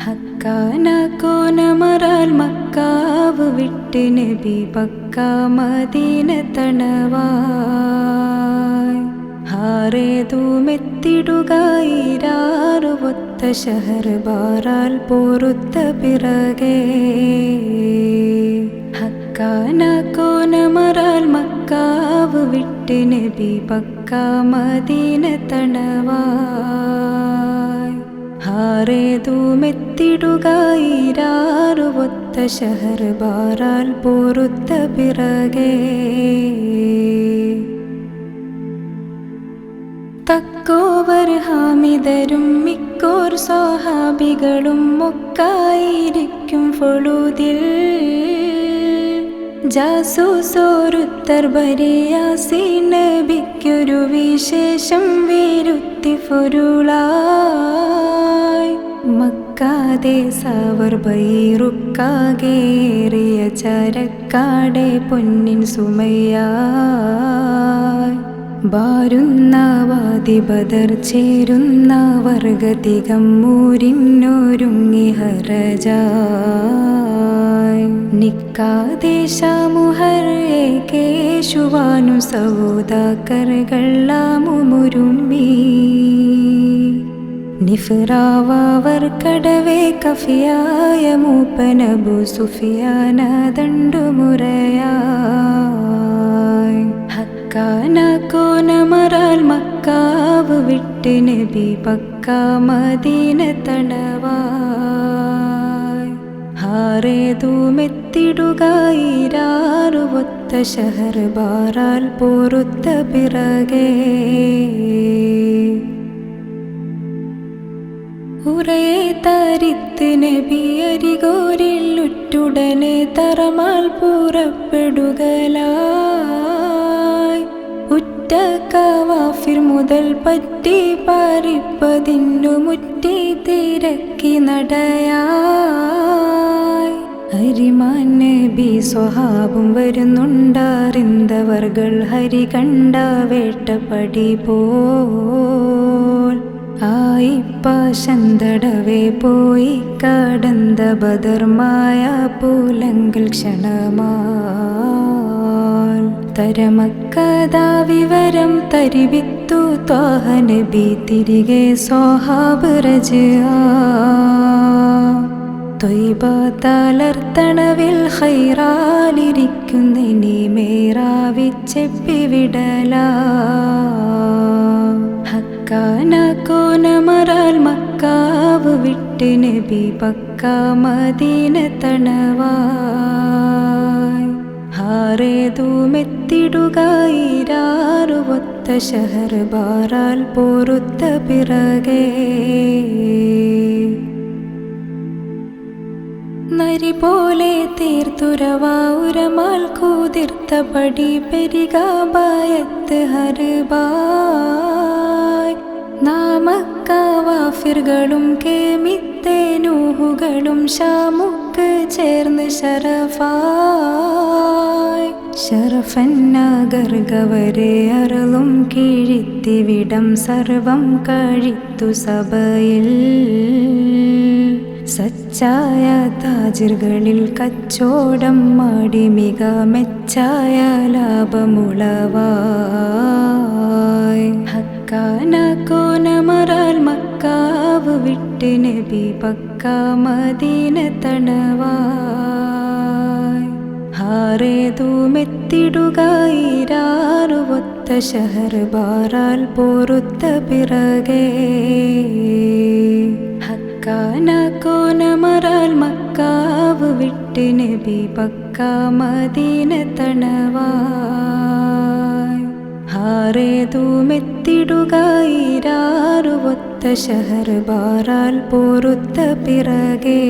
ഹക്കാനാക്കോനമറാൽ macaw വിട്ട് നബി പക്ക Medina തണവായ് ഹാറേതുമെത്തിടുകയിരാറുവൊത്ത ഷഹർ ബാറാൽ പോറുത്ത പിറകെ ഹക്കാനാക്കോനമറാൽ മക്കാവ് വിട്ട് നബി പക്ക മദീന തണവായ് ഹാറേതുമെത്തിടുകയിരാറുവൊത്ത ഷഹർ ബാറാൽ പോറുത്ത പിറകെ തക്കോവർ ഹാമിദരും മിക്കോർ സ്വഹാബികളും ഒക്കായിരിക്കും ഫൊളൂദിൽ ജാസൂസോരുത്തർ ബരിയാസീൻ നബിക്കൊരു വിശേഷം വീരുത്തി ഫൊരുളായ് മക്കാതെ സവർ ബൈറുക്കാകേറിയ ചരക്കാടെ പൊന്നിൻ സുമയ്യായ് ബാരുന്ന വാദി ബദർ ചേരുന്ന വർഗതികം മൂരിന്നൊരുങ്ങി ഹരജായ് നിക്കാതെ ഷാമുഹർ കേശുവാനു സൗദാക്കറുകളാമുരുമ്മി നിഫ്റാവർ കടവേ കഫിയായ മൂപ്പനബു സുഫിയാന ദണ്ടുമുറയായ് ഹക്കാനാക്കോനമറാൽ മക്കാവ് വിട്ട് നബി പക്ക മദീന തണവായ് ഹാറേതുമെത്തിടുകയിരാറുവൊത്ത ഷഹർ ബാറാൽ പോറുത്ത പിറകെ ഉറയെ തരിത്ത് നബി അരികോരിൽ ഉറ്റുടനെ തറമാൽ പുറപ്പെടുകലായി ഉറ്റ കവാഫിർ മുതൽ പറ്റി പാരിപ്പതിന്നു മുറ്റി തിരക്കി നടയായി ഹരിമാൻ നബി സ്വഹാബും വരുന്നുണ്ടറിന്തവർകൾ ഹരി കണ്ട വേട്ടപ്പടി പോൽ ആയിപ്പാശന്തടവേ പോയി കടந்த ബദർമായ പൂലങ്കിൽ ക്ഷണമാൽ തരമക്കഥാ വിവരം തരിവിത്തു ത്വാഹ നബി തിരികെ സ്വഹാബ് റജ്ആ ത്വയ്ബ തളർത്തണവിൽ ഖൈറാലിരിക്കുന്നിനി മേറാവിച്ചെപ്പി വിടലാ ഹക്കാനാക്കോനമറാൽ മക്കാവ് വിട്ട് നബി പക്ക മദീന തണവായ് ഹാറേതുമെത്തിടുകയിരാറുവൊത്ത ഷഹർ ബാറാൽ പോറുത്ത പിറകെ നരി പോലെ തീർത്തുരവാ ഉരമാൽ കൂതിർത്ത പടി പെരികാബായത്ത് ഹർബായ് നാമക്കാവാഫിറുകളും കേമിത്തേനൂഹുകളും ഷാമുക്ക് ചേർന്ന് ഷറഫായ് ഷറഫന്നഗർഗവരെ അറളും കീഴിത്തിവിടം സർവം കഴിത്തു സഭയിൽ സച്ചായ താജിർകളിൽ കച്ചോടം മാടി മിക മെച്ചായ ലാഭമുളവായ് ഹക്കാനാക്കോനമറാൽ മക്കാവ് വിട്ട് നബി പക്ക മദീന തണവായ് ഹാറേതുമെത്തിടുകയിരാറുവൊത്ത ഷഹർ ബാറാൽ പോറുത്ത പിറകെ ഹക്കാനാക്കോനമറാൽ മക്കാവ് വിട്ട് നബി പക്ക മദീന തണവായ് ഹാറേതുമെത്തിടുകയിരാറുവൊത്ത ഷഹർ ബാറാൽ പോറുത്ത പിറകെ